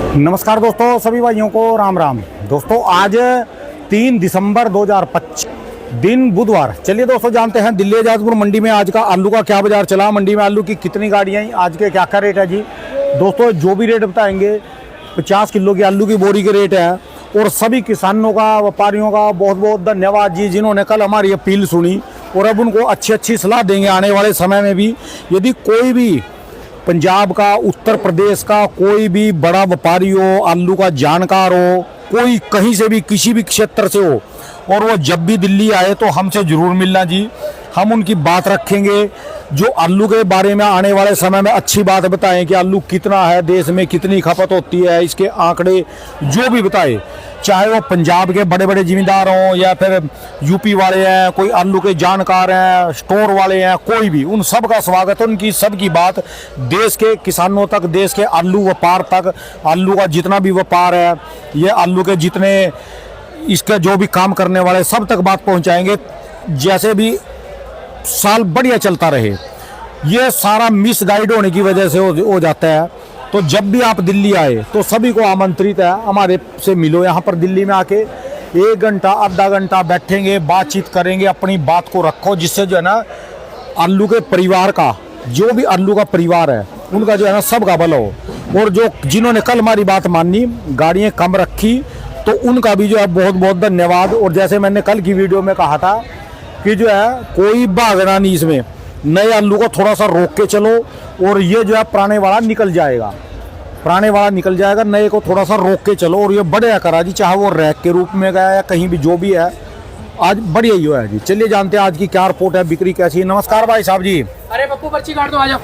नमस्कार दोस्तों, सभी भाइयों को राम राम। दोस्तों आज 3 दिसंबर 2025 दिन बुधवार। चलिए दोस्तों जानते हैं दिल्ली एजाजपुर मंडी में आज का आलू का क्या बाजार चला, मंडी में आलू की कितनी गाड़ियाँ आई, आज के क्या क्या रेट है जी। दोस्तों जो भी रेट बताएंगे 50 किलो की आलू की बोरी के रेट है। और सभी किसानों का, व्यापारियों का बहुत बहुत धन्यवाद जी, जिन्होंने कल हमारी अपील सुनी और अब उनको अच्छी सलाह देंगे आने वाले समय में भी। यदि कोई भी पंजाब का, उत्तर प्रदेश का कोई भी बड़ा व्यापारी हो, आलू का जानकार हो, कोई कहीं से भी किसी भी क्षेत्र से हो और वो जब भी दिल्ली आए तो हमसे ज़रूर मिलना जी। हम उनकी बात रखेंगे, जो आलू के बारे में आने वाले समय में अच्छी बात बताएं कि आलू कितना है, देश में कितनी खपत होती है, इसके आंकड़े जो भी बताए। चाहे वो पंजाब के बड़े बड़े जिम्मेदार हों या फिर यूपी वाले हैं, कोई आलू के जानकार हैं, स्टोर वाले हैं, कोई भी, उन सब का स्वागत है। उनकी सबकी बात देश के किसानों तक, देश के आलू व्यापार तक, आलू का जितना भी व्यापार है, ये आलू के जितने इसका जो भी काम करने वाले सब तक बात पहुंचाएंगे, जैसे भी साल बढ़िया चलता रहे। ये सारा मिस गाइड होने की वजह से हो जाता है। तो जब भी आप दिल्ली आए तो सभी को आमंत्रित है, हमारे से मिलो यहाँ पर दिल्ली में आके। 1 घंटा आधा घंटा बैठेंगे, बातचीत करेंगे, अपनी बात को रखो, जिससे जो है ना आलू के परिवार का, जो भी आलू का परिवार है उनका जो है ना सबका भला हो। और जो जिन्होंने कल हमारी बात मानी, गाड़ियाँ कम रखी, तो उनका भी जो है बहुत बहुत धन्यवाद। और जैसे मैंने कल की वीडियो में कहा था कि जो है कोई भागना नहीं, इसमें नए आलू को थोड़ा सा रोक के चलो और ये जो है पुराने वाला निकल जाएगा, पुराने वाला निकल जाएगा, नए को थोड़ा सा रोक के चलो। और ये बढ़िया करा जी, चाहे वो रैक के रूप में गया या कहीं भी जो भी है, आज बढ़िया ही है जी। चलिए जानते हैं आज की क्या रिपोर्ट है, बिक्री कैसी है। नमस्कार भाई साहब जी। अरे पप्पू पर्ची काट दो, आ जाओ।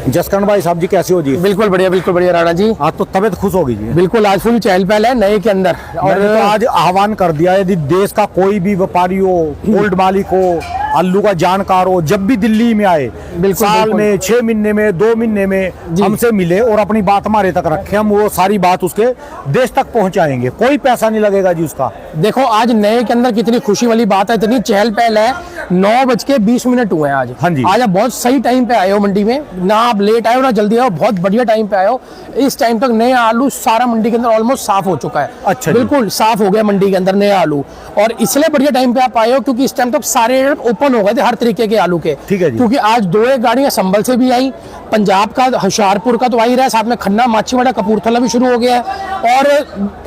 जसकरण भाई साहब जी कैसे हो जी? बिल्कुल बढ़िया राणा जी। आज तो तबीयत खुश होगी जी। बिल्कुल, आज फुल चहल पहल है नए के अंदर। और तो आज आह्वान कर दिया, यदि देश का कोई भी व्यापारी हो, गोल्ड मालिक हो, आलू का जानकार हो, जब भी दिल्ली में आए, साल में 6 महीने में 2 महीने में हमसे मिले और अपनी बात हमारे तक रखे, हम वो सारी बात उसके देश तक पहुंचाएंगे। कोई पैसा नहीं लगेगा जी उसका। देखो आज नए के अंदर कितनी खुशी वाली बात है, इतनी चहल पहल है। 9:20 हुए हैं आज। हाँ जी, आज आप बहुत सही टाइम पे आए हो मंडी में, ना आप लेट आए हो ना जल्दी आए हो, बहुत बढ़िया टाइम पे आए हो। इस टाइम तक नया आलू सारा मंडी के अंदर ऑलमोस्ट साफ हो चुका है। अच्छा, बिल्कुल साफ हो गया मंडी के अंदर नया आलू। और इसलिए बढ़िया टाइम पे आप आए हो क्योंकि इस टाइम तक सारे ओपन हो गए थे हर तरीके के आलू के। ठीक है जी। क्योंकि आज 2 गाड़ियां संभल से भी आई, पंजाब का होशियारपुर का तो आ ही रहा है, साथ में खन्ना, माछीवाड़ा, कपूरथला भी शुरू हो गया है और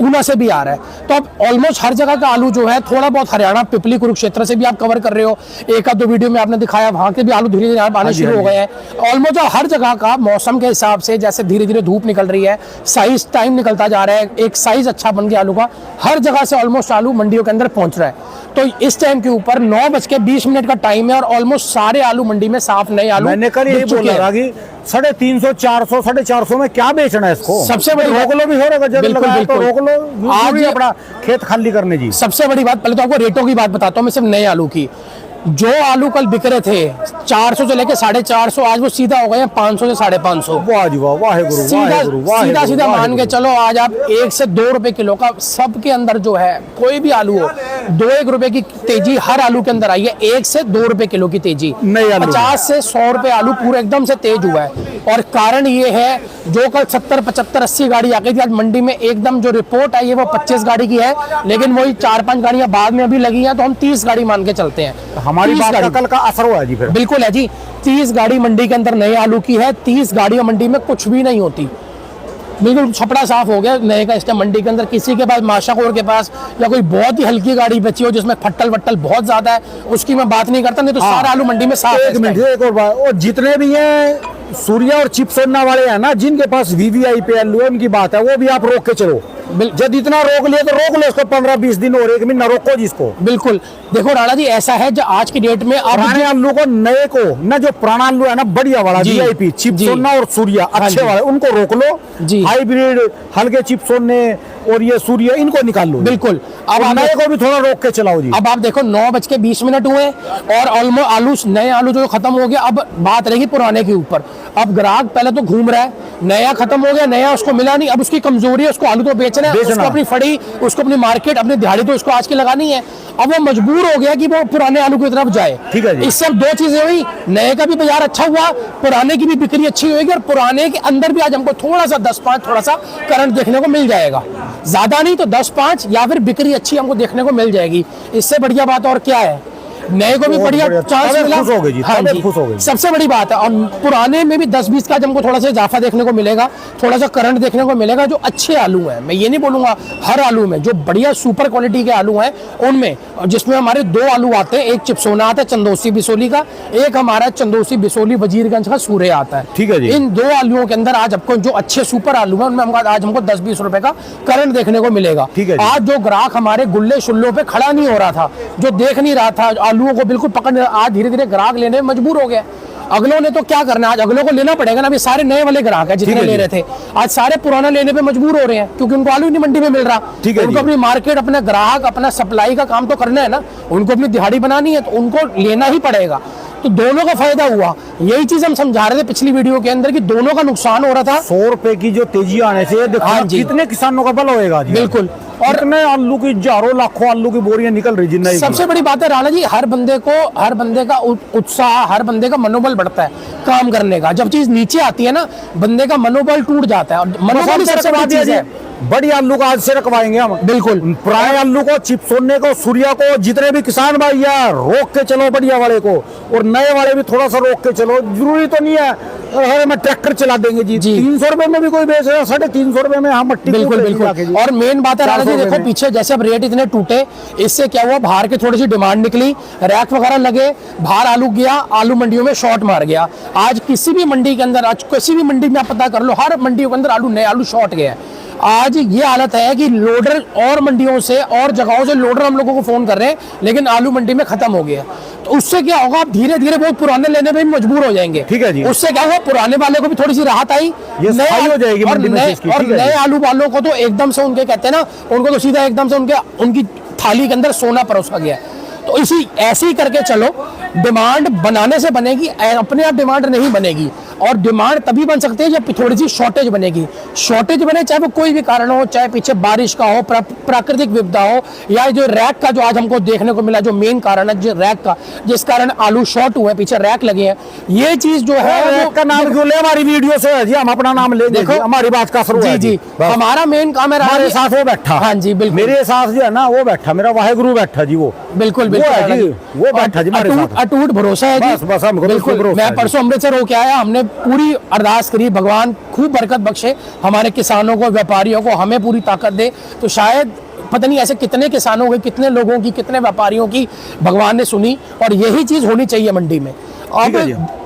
ऊना से भी आ रहा है। तो अब ऑलमोस्ट हर जगह का आलू जो है, थोड़ा बहुत हरियाणा, पिपली, कुरुक्षेत्र से भी आप कवर कर रहे हो। एक आध 2 वीडियो में आपने दिखाया, वहां के भी आलू धीरे धीरे आने शुरू हो गए हैं। ऑलमोस्ट हर जगह का मौसम के हिसाब से, जैसे धीरे धीरे धूप निकल रही है, साइज टाइम निकलता जा रहा है, एक साइज अच्छा बन गया आलू का, हर जगह से ऑलमोस्ट आलू मंडियों के अंदर पहुंच रहा है। तो इस टाइम के ऊपर 9:20 का टाइम है और ऑलमोस्ट सारे आलू मंडी में साफ नए आलू। मैंने कल यही बोला था कि 350, 400, 450 में क्या बेचना है इसको। सबसे बड़ी रोक लो भी हो रहा है, बिल्कुल तो रोक लो, आज अपना खेत खाली करने जी। सबसे बड़ी बात, पहले तो आपको रेटों की बात बताता हूँ मैं, सिर्फ नए आलू की। जो आलू कल बिक रहे थे 400 से लेके 450, आज वो सीधा हो गए हैं 500 से 550। वाह जी वाह, वाहेगुरु वाहेगुरु वाहेगुरु। सीधा मान के चलो, आज आप 1 से 2 रुपए किलो का सबके अंदर जो है, कोई भी आलू हो, 2-1 रुपए की तेजी हर आलू के अंदर आई है। 1 से 2 रुपए किलो की तेजी, 50 से 100 रुपए आलू पूरा एकदम से तेज हुआ है। और कारण ये है, जो कल 70, 75, 80 गाड़ी आ गई थी, आज मंडी में एकदम जो रिपोर्ट आई है वो 25 गाड़ी की है, लेकिन वही 4-5 गाड़ियां बाद में अभी लगी हैं, तो हम 30 गाड़ी मान के चलते हैं। हमारी बात का कल का असर हुआ है जी फिर। बिल्कुल है जी, 30 गाड़ी मंडी के अंदर नए आलू की है। 30 गाड़ियां मंडी में कुछ भी नहीं होती, बिल्कुल छपड़ा साफ हो गया नए का। इस टाइम मंडी के अंदर किसी के पास, माशाकोर के पास, या कोई बहुत ही हल्की गाड़ी बची हो जिसमें फट्टल वट्टल बहुत ज्यादा है, उसकी मैं बात नहीं करता, नहीं तो सारा आलू मंडी में साफ है। एक मिनट, एक और बात, और जितने भी हैं सूर्या और चिपसोना वाले हैं ना, जिनके पास वीवीआई पे आलू है, उनकी बात है, वो भी आप रोक के चलो। जब इतना रोक लिया तो रोक लो इसको, 15-20 दिन और 1 महीना रोको जिसको। बिल्कुल। देखो राणा जी, ऐसा है जो आज की डेट में पुराने आलू को, नए को ना, जो पुराना आलू है ना बढ़िया वाला वीआईपी चिपसोना और सूर्या अच्छे वाले, उनको रोक लो। हाइब्रिड हल्के चिपसोने और ये सूर्य, इनको निकाल लो। बिल्कुल। अब आप नए को भी थोड़ा रोक के चलाओ जी। अब आप देखो 9:20 हुए और ऑलमोस्ट आलू, नए आलू जो खत्म हो गया। अब बात रहेगी पुराने के ऊपर। अब ग्राहक पहले तो घूम रहा है, नया खत्म हो गया, नया उसको मिला नहीं, अब उसकी कमजोरी है, उसको आलू तो बेचना है, उसको अपनी फड़ी, उसको अपनी मार्केट, अपनी दिहाड़ी तो उसको आज की लगानी है। अब वो मजबूर हो गया कि वो पुराने आलू की तरफ जाए। ठीक है जी। इससे अब दो चीजें हुई, नए का भी बाजार अच्छा हुआ, पुराने की भी बिक्री अच्छी होगी, और पुराने के अंदर भी आज हमको थोड़ा सा 10-5 थोड़ा सा करंट देखने को मिल जाएगा। ज्यादा नहीं तो 10-5, या फिर बिक्री अच्छी हमको देखने को मिल जाएगी। इससे बढ़िया बात और क्या है, नए को भी बढ़िया चांस मिला। खुश हो गई जी, हाँ जी, खुश हो गई। सबसे बड़ी बात है। और पुराने में भी 10-20 का हमको थोड़ा सा इजाफा देखने को मिलेगा, थोड़ा सा करंट देखने को मिलेगा। जो अच्छे आलू हैं, मैं ये नहीं बोलूंगा हर आलू में, जो बढ़िया सुपर क्वालिटी के आलू हैं उनमें, जिसमें हमारे 2 आलू आते हैं, एक चिपसोना आता है चंदौसी बिसोली का, एक हमारा चंदौसी बिसोली वजीरगंज का सूर्य आता है। ठीक है जी। इन 2 आलुओं के अंदर आज आपको जो अच्छे सुपर आलू हैं उनमें आज हमको 10-20 रुपए का करंट देखने को मिलेगा। ठीक है जी। आज जो ग्राहक हमारे गुल्ले शुल्लों पे खड़ा नहीं हो रहा था, जो देख नहीं रहा था आलूओं को बिल्कुल पकड़, आज धीरे धीरे ग्राहक लेने में मजबूर हो गया। अगलों ने तो क्या करना है, आज अगलों को लेना पड़ेगा ना। अभी सारे नए वाले ग्राहक है जितने ले रहे थे, आज सारे पुराना लेने पे मजबूर हो रहे हैं, क्योंकि उनको आलू नहीं मंडी में मिल रहा। ठीक है उनको अपनी मार्केट, अपना ग्राहक, अपना सप्लाई का काम तो करना है ना, उनको अपनी दिहाड़ी बनानी है, तो उनको लेना ही पड़ेगा। तो दोनों का फायदा हुआ। यही चीज हम समझा रहे थे पिछली वीडियो के अंदर कि दोनों का नुकसान हो रहा था। 100 रुपए की जो तेजी आने से हाँ जी। कितने किसानों का बल होएगा जी। बिल्कुल। और कितने आलू की हजारों लाखों आलू की बोरियां निकल रही जी। नई सबसे बड़ी बात है राणा जी, हर बंदे का उत्साह, हर बंदे का मनोबल बढ़ता है काम करने का। जब चीज नीचे आती है ना, बंदे का मनोबल टूट जाता है। और मनोबल सबसे बड़ी चीज है। बड़ी आलू का आज से रखवाएंगे हम। बिल्कुल। पुराने आलू को, चिपसोने को, सूर्या को, जितने भी किसान भाई यार रोक के चलो बढ़िया वाले को, और नए वाले भी थोड़ा सा रोक के चलो। जरूरी तो नहीं है मैं ट्रैक्टर चला देंगे जी। 300 रुपए में भी कोई बेच रहा है, 350 रुपए में हम मट्टी। बिल्कुल बिल्कुल। और मेन बात है राणा जी, देखो पीछे जैसे अब रेट इतने टूटे, इससे क्या हुआ, बाहर की थोड़ी सी डिमांड निकली, रैक वगैरह लगे, बाहर आलू गया, आलू मंडियों में शॉर्ट मार गया। आज किसी भी मंडी के अंदर, आज किसी भी मंडी में आप पता कर लो, हर मंडियों के अंदर आलू, नए आलू शॉर्ट गया है। आज ये हालत है कि लोडर और मंडियों से और जगहों से लोडर हम लोगों को फोन कर रहे हैं, लेकिन आलू मंडी में खत्म हो गया। तो उससे क्या होगा, आप धीरे धीरे बहुत पुराने लेने में भी मजबूर हो जाएंगे। ठीक है जी। उससे क्या होगा, पुराने वाले को भी थोड़ी सी राहत आई, ये सफाई हो जाएगी मंडी में इसकी। और नए आलू वालों को तो एकदम से उनके कहते हैं ना, उनको तो सीधा एकदम से उनकी थाली के अंदर सोना परोसा गया। तो ऐसे ही करके चलो, डिमांड बनाने से बनेगी, अपने आप डिमांड नहीं बनेगी। और डिमांड तभी बन सकती है जब थोड़ी सी शॉर्टेज बनेगी। शॉर्टेज बने, चाहे वो कोई भी कारण हो, चाहे पीछे बारिश का हो, प्राकृतिक विपदा हो, या जो रैक का जो आज हमको देखने को मिला, जो मेन कारण है जो रैक का, जिस कारण आलू शॉर्ट हुए, पीछे रैक लगे हैं, ये चीज जो है रैक का नाम क्यों ले, हमारी वीडियो से जी हम अपना नाम ले। देखो हमारी बात का शुरू जी है जी, हमारा मेन काम है हमारे साथ वो बैठा। हाँ जी बिल्कुल, मेरे साथ जो है ना वो बैठा, मेरा वाहेगुरु बैठा जी। वो बिल्कुल वो बैठा जी हमारे साथ। अटूट भरोसा है जी। बस हमको बिल्कुल। भरोसा मैं है जी। परसों अमृतसर होके आया, हमने पूरी अरदास करी, भगवान खूब बरकत बख्शे हमारे किसानों को, व्यापारियों को, हमें पूरी ताकत दे। तो शायद पता नहीं ऐसे कितने किसानों की, कितने लोगों की, कितने व्यापारियों की भगवान ने सुनी। और यही चीज होनी चाहिए मंडी में। अब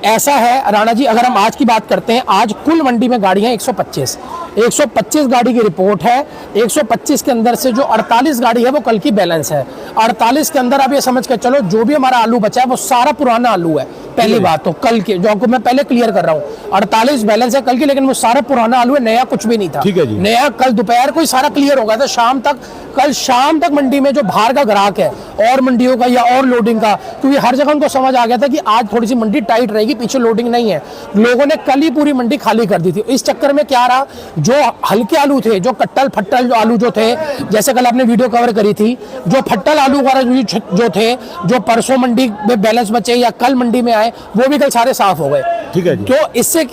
ऐसा है राणा जी, अगर हम आज की बात करते हैं, आज कुल मंडी में गाड़ियां 125 गाड़ी की रिपोर्ट है। 125 के अंदर से जो 48 गाड़ी है वो कल की बैलेंस है। 48 के अंदर आप ये समझ के चलो, जो भी हमारा आलू बचा है वो सारा पुराना आलू है। पहली बात तो कल के, जो आपको मैं पहले क्लियर कर रहा हूँ, 48 बैलेंस है कल की, लेकिन वो सारा पुराना आलू है, नया कुछ भी नहीं था। ठीक है जी। नया कल दोपहर को ही सारा क्लियर हो गया था। कल शाम तक मंडी में जो बाहर का ग्राहक है, और मंडियों का या और लोडिंग का, क्योंकि हर जगह उनको समझ आ गया था कि आज थोड़ी सी मंडी टाइट रहेगी, पीछे लोडिंग नहीं है, लोगों ने कल ही पूरी मंडी खाली कर दी थी। इस चक्कर में क्या रहा, जो हल्के आलू थे, जो कट्टल फट्टल जो आलू जो थे, जैसे कल आपने वीडियो कवर करी थी, जो फट्टल आलू जो थे, जो परसों मंडी में बैलेंस बचे या कल मंडी में आए, वो भी कल सारे साफ हो गए। ठीक है जी। तो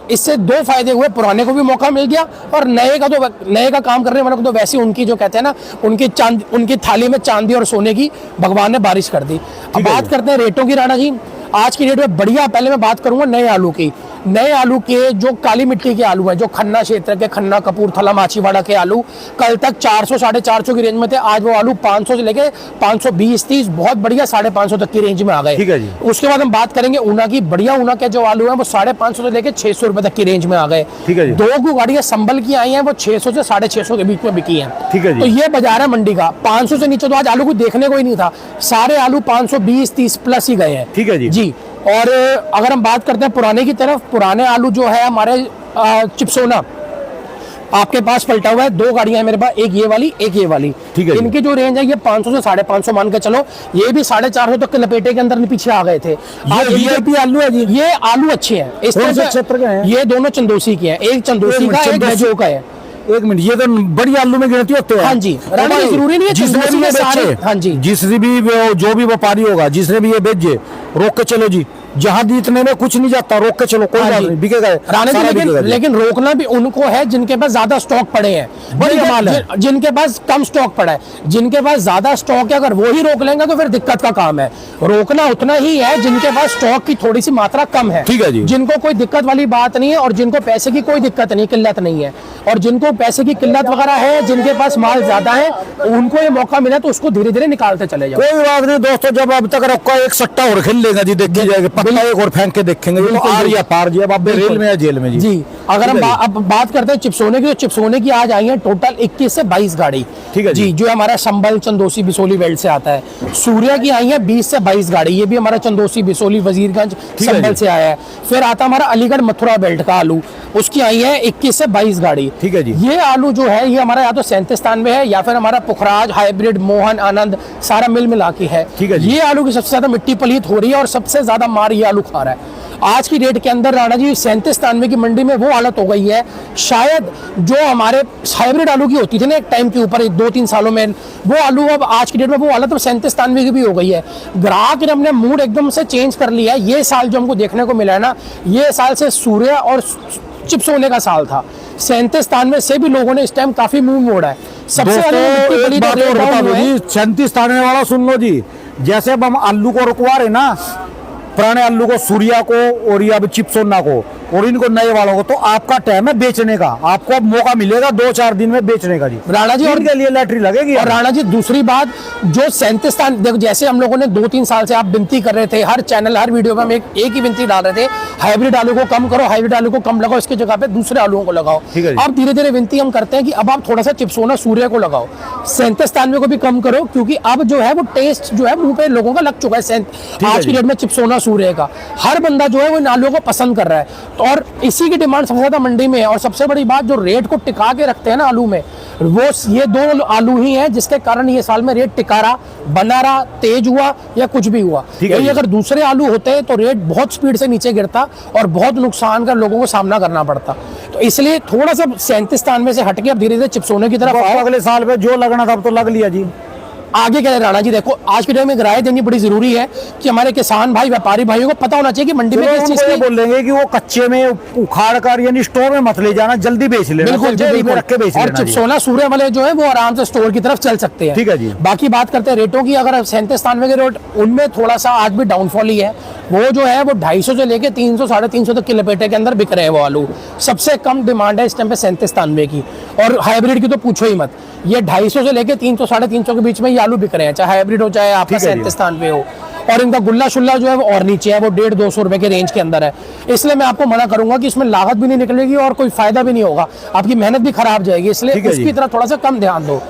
इससे 2 फायदे हुए, पुराने को भी मौका मिल गया, और नए का काम करने वालों को तो वैसे उनकी जो कहते हैं ना, उनकी थाली में चांदी और सोने की भगवान ने बारिश कर दी। अब बात करते हैं रेटों की राणा जी। आज की डेट में बढ़िया, पहले मैं बात करूंगा नए आलू की। नए आलू के जो काली मिट्टी के आलू हैं, जो खन्ना क्षेत्र के, खन्ना, कपूरथला, माछीवाड़ा के आलू कल तक 400 साढ़े 400 की रेंज में थे। आज वो आलू 500 से लेके 520-30 बहुत बढ़िया 550 तक की रेंज में आ गए। ठीक है जी। उसके बाद हम बात करेंगे ऊना की। बढ़िया ऊना के जो आलू हैं वो 550 से लेके 600 रुपए तक की रेंज में आ गए। ठीक है जी। 2 गाड़ियां संभल की आई हैं, वो 600 से 650 के बीच में बिकी हैं। ठीक है जी। तो ये बाजार है मंडी का। 500 से नीचे तो आज आलू को देखने को ही नहीं था, सारे आलू 520-30 प्लस ही गए हैं। ठीक है जी। और अगर हम बात करते हैं पुराने की तरफ, पुराने आलू जो है हमारे चिपसोना आपके पास पलटा हुआ है, 2 गाड़ियां हैं मेरे पास, एक ये वाली एक ये वाली। ठीक है जी। इनकी जो रेंज है ये 500 से 550 मान के चलो, ये भी 450 तक के लपेटे के अंदर पीछे आ गए थे। VIP आलू है जी। ये आलू अच्छे हैं, इस कौन से तरह क्षेत्र के हैं? ये दोनों चंदोसी के हैं, एक चंदोसी का एक गजो का है। एक मिनट, ये तो बड़ी आलू में गिनती होते हैं। हाँ जी, तो रानी भाई, जरूरी नहीं है जिसने चंदोसी भी ये के सारे। बेचे, हाँ जी, जिसने भी जो भी व्यापारी होगा, जिसने भी ये बेचे, रोक के चलो जी, जहां जीतने में कुछ नहीं जाता, रोक के चलो, कोई हाँ बात जी। नहीं, बिकेगा राणे जी, सारा बिकेगा जी। लेकिन रोकना भी उनको है जिनके पास ज्यादा स्टॉक पड़े हैं, बढ़िया माल है। जिनके पास कम स्टॉक पड़ा है, जिनके पास ज्यादा स्टॉक है, अगर वो ही रोक लेंगे तो फिर दिक्कत का काम है। रोकना उतना ही है जिनके पास स्टॉक की थोड़ी सी मात्रा कम है, ठीक है जी। जिनको कोई दिक्कत वाली बात नहीं है, और जिनको पैसे की कोई दिक्कत नहीं, किल्लत नहीं है, और जिनको पैसे की किल्लत वगैरह है, जिनके पास माल ज्यादा है, उनको ये मौका मिला तो उसको धीरे धीरे निकालते चले जाओ। कोई बात नहीं दोस्तों, जब अब तक रखा एक सट्टा और खेल लेगा जी, देखी जाएगी, पत्ता एक और फेंक के देखेंगे, तो आर या पार जी। अब आप रेल में या जेल में जी। अगर हम अब बात करते हैं चिप्सोने की, तो चिप्सोने की आज आई है टोटल 21 से 22 गाड़ी। ठीक है जी, जो हमारा संभल चंदोसी बिसोली बेल्ट से आता है। सूर्या की आई है 20 से 22 गाड़ी, ये भी हमारा चंदोसी बिसोली वजीरगंज संभल से आया है। फिर आता हमारा अलीगढ़ मथुरा बेल्ट का आलू, उसकी आई है 21 से 22 गाड़ी। ठीक है जी। ये आलू जो है ये हमारा या तो 3793 है, या फिर हमारा पुखराज, हाइब्रिड, मोहन, आनंद, सारा मिल मिला के है। ठीक है जी। ये आलू की सबसे ज्यादा मिट्टी पलीत हो रही है और सबसे ज्यादा मार ये आलू खा रहा है आज की डेट के अंदर। राणा जी 3793 की मंडी में वो हालत हो गई है, शायद जो हमारे हाइब्रिड आलू की होती थी ना एक टाइम के ऊपर 2-3 सालों में, वो आलू अब आज की डेट में वो हालत 3793 की भी हो गई है। ग्राहक ने अपने मूड एकदम से चेंज कर लिया है। ये साल जो हमको देखने को मिला है ना, ये साल से सूर्य और चिप्सोने का साल था। 3793 से भी लोगों ने इस टाइम काफी मुंह मोड़ा है। सबसे ज्यादा मिट्टी पलीत बात और बता दो जी, 37 ताने वाला सुन लो जी। जैसे अब हम आलू को रुकवा रहे ना, पुराने आलू को, सूर्या को और या चिप्सोना को और इनको नए वालों को, तो आपका टाइम है बेचने का। आपको अब मौका मिलेगा 2-4 दिन में बेचने का जी राणा जी। और इनके लिए लैटरी लगेगी। और राणा जी दूसरी बात, जो 37 देखो, जैसे हम लोगों ने 2-3 साल से आप विनती कर रहे थे, हर चैनल हर वीडियो में हम एक ही विनती डाल रहे थे, हाइब्रिड आलू को कम करो, हाइब्रिड आलू को कम लगाओ, इसकी जगह पे दूसरे आलूओं को लगाओ। अब धीरे धीरे विनती हम करते हैं कि अब आप थोड़ा सा चिप्सोना सूर्य को लगाओ, 3793 को भी कम करो, क्योंकि अब जो है वो टेस्ट जो है मुंह पे लोगों का लग चुका है। आज की डेट में चिप्सोना सूर्य का हर बंदा जो है वो इन आलूओं को पसंद कर रहा है, तो और इसी की डिमांड सबसे ज्यादा मंडी में है। और सबसे बड़ी बात, जो रेट को टिका के रखते हैं ना आलू में, वो ये 2 आलू ही हैं जिसके कारण ये साल में रेट टिका रहा, बना रहा, तेज हुआ या कुछ भी हुआ। यही अगर दूसरे आलू होते तो रेट बहुत स्पीड से नीचे गिरता और बहुत नुकसान का लोगों को सामना करना पड़ता। तो इसलिए थोड़ा सा 3793 से हटके अब धीरे धीरे चिप्सोने की तरफ आओ। अगले साल में जो लगना था अब तो लग लिया जी। आगे क्या है राणा जी, देखो आज के टाइम में राय देनी बड़ी जरूरी है कि हमारे किसान भाई, व्यापारी भाइयों को पता होना चाहिए कि मंडी में किस चीज की बोलेंगे कि वो कच्चे में उखाड़ कर यानी स्टोर में मत ले जाना, जल्दी बेच लेना। बिल्कुल जी, बिल्कुल रख के बेच लेना। और चिप्सोना सूर्य वाले जो है वो आराम से स्टोर की तरफ चल सकते हैं। ठीक है जी। बाकी बात करते हैं रेटों की। अगर 3793 के रेट, उनमें थोड़ा सा आज भी डाउनफॉल ही है। वो जो है वो 250 से लेके 300 350 तक के लपेटे के अंदर बिक रहे हैं वो आलू। सबसे कम डिमांड है इस टाइम पे 3793 की, और हाइब्रिड की तो पूछो ही मत। ये 250 से लेके 300 350 के बीच में ये आलू बिक रहे हैं, चाहे हाइब्रिड हो चाहे आपका 3793 हो। और इनका गुल्ला शुल्ला जो है वो और नीचे है, वो 150-200 रुपए के रेंज के अंदर है। इसलिए मैं आपको मना करूंगा कि इसमें लागत भी नहीं निकलेगी और कोई फायदा भी नहीं होगा, आपकी मेहनत भी खराब जाएगी, इसलिए उसकी तरफ थोड़ा सा कम ध्यान दो।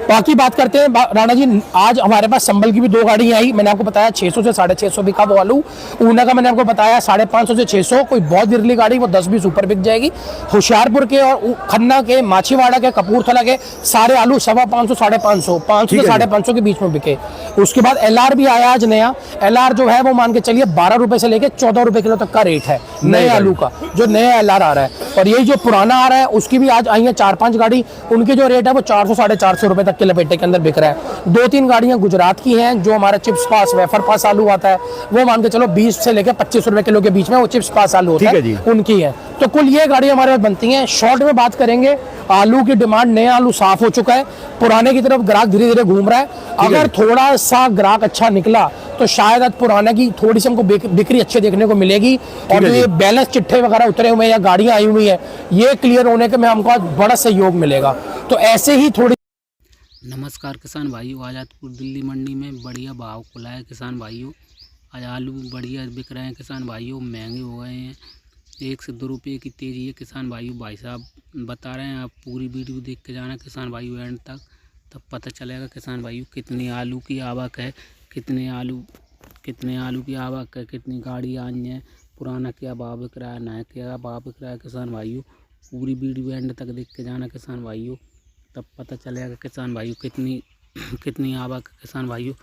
बाकी बात करते हैं राणा जी, आज हमारे पास संभल की भी 2 गाड़ी आई। मैंने आपको बताया 600 से 650 बिका वो आलू। ऊना का मैंने आपको बताया 550 से 600। कोई बहुत गिरली गाड़ी वो 10-20 ऊपर बिक जाएगी। होशियारपुर के और खन्ना के, माछीवाड़ा के, कपूरथला के सारे आलू 550, 550, 500 से 550 के बीच में बिके। उसके बाद LR भी आया आज नया। LR जो है वो मान के चलिए 12 रुपए से लेके 14 रुपए किलो तक का रेट है नए आलू का, जो नया LR आ रहा है। और यही जो पुराना आ रहा है उसकी भी आज आई है 4-5 गाड़ी। उनकी जो रेट है वो 400-450 रुपए के लपेटे के अंदर बिक रहा है। 2-3 गाड़ियां गुजरात की हैं, जो हमारा चिप्स पास, वेफर पास आलू आता है, वो मान के चलो 20 से लेकर 25 रुपए किलो के बीच में वो चिप्स पास आलू होता है, उनकी है। तो कुल ये गाड़ी हमारे पास बनती हैं। शॉर्ट में बात करेंगे, आलू की डिमांड, नया आलू साफ हो चुका है, पुराने की तरफ ग्राहक धीरे धीरे घूम रहा है। अगर थोड़ा सा ग्राहक अच्छा निकला तो शायद आज पुराने की थोड़ी सी हमको बिक्री अच्छी देखने को मिलेगी। और जो ये बैलेंस चिट्ठे वगैरह उतरे हुए या गाड़ियां आई हुई है, ये क्लियर होने के में हमको आज बड़ा सहयोग मिलेगा। तो ऐसे ही थोड़ी। नमस्कार किसान भाइयों, आज़ादपुर दिल्ली मंडी में बढ़िया भाव खुला है किसान भाइयों। आज आलू बढ़िया बिक रहे हैं किसान भाइयों, महंगे हो गए हैं, 1 से 2 रुपये की तेज़ी है किसान भाइयों। भाई साहब बता रहे हैं, आप पूरी वीडियो देख के जाना किसान भाइयों एंड तक, तब पता चलेगा किसान भाइयों कितनी आलू की आवक है, कितने आलू की आवक है, कितनी गाड़ी आई है, पुराना क्या भाव बिक रहा है, नया क्या भाव बिक रहा है किसान भाइयों। पूरी वीडियो एंड तक देख के जाना किसान भाइयों, तब पता चलेगा किसान भाइयों कितनी आवक है। किसान भाइयों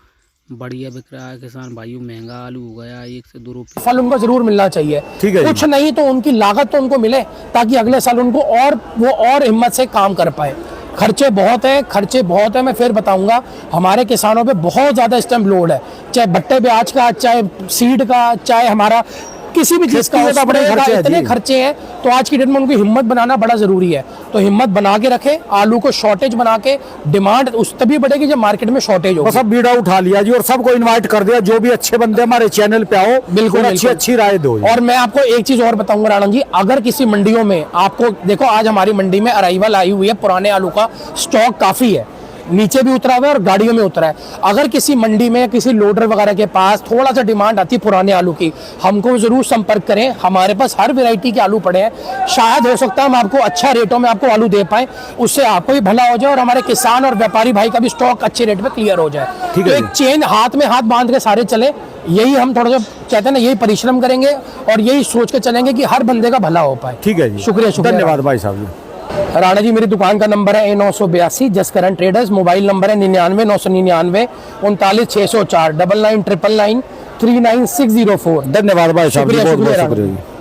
बढ़िया बिक रहा है किसान भाइयों, महंगा आलू हो गया 1 से 2 रुपये। फल उनको जरूर मिलना चाहिए, ठीक है जी। कुछ नहीं तो उनकी लागत तो उनको मिले, ताकि अगले साल उनको और हिम्मत से काम कर पाए। खर्चे बहुत है, मैं फिर बताऊंगा। हमारे किसानों पे बहुत ज़्यादा इस टाइम लोड है, चाहे भट्टे ब्याज का, चाहे सीड का, चाहे हमारा किसी भी चीज़ का, बड़े खर्चे हैं इतने जी। खर्चे हैं। तो आज की डेट में उनकी हिम्मत बनाना बड़ा ज़रूरी है। तो हिम्मत बना के रखें, आलू को शॉर्टेज बना के, डिमांड उस तभी बढ़ेगी जब मार्केट में शॉर्टेज हो। बस अब बीड़ा उठा लिया जी और सबको इनवाइट कर दिया, जो भी अच्छे बंदे हमारे चैनल पे आओ, बिल्कुल अच्छी राय दो। और मैं आपको एक चीज और बताऊंगा राणा जी, अगर किसी मंडियों में आपको देखो, आज हमारी मंडी में अराइवल आई हुई है, पुराने आलू का स्टॉक काफी है, नीचे भी उतरा हुआ है और गाड़ियों में उतरा है। अगर किसी मंडी में किसी लोडर वगैरह के पास थोड़ा सा डिमांड आती है पुराने आलू की, हमको जरूर संपर्क करें। हमारे पास हर वैरायटी के आलू पड़े हैं, शायद हो सकता है हम आपको अच्छा रेटों में आपको आलू दे पाए, उससे आपको भी भला हो जाए और हमारे किसान और व्यापारी भाई का भी स्टॉक अच्छे रेट पे क्लियर हो जाए। ठीक तो है एक चेन हाथ में हाथ बांध के सारे चले, यही हम थोड़ा सा कहते हैं ना, यही परिश्रम करेंगे और यही सोच के चलेंगे कि हर बंदे का भला हो पाए। ठीक है जी, शुक्रिया। धन्यवाद भाई साहब जी। राणा जी, मेरी दुकान का नंबर है A982 Jaskaran traders, mobile number है 99 999 39 604 99 999 39604। धन्यवाद भाई साहब जी, बहुत बहुत शुक्रिया शुक्रिया जी।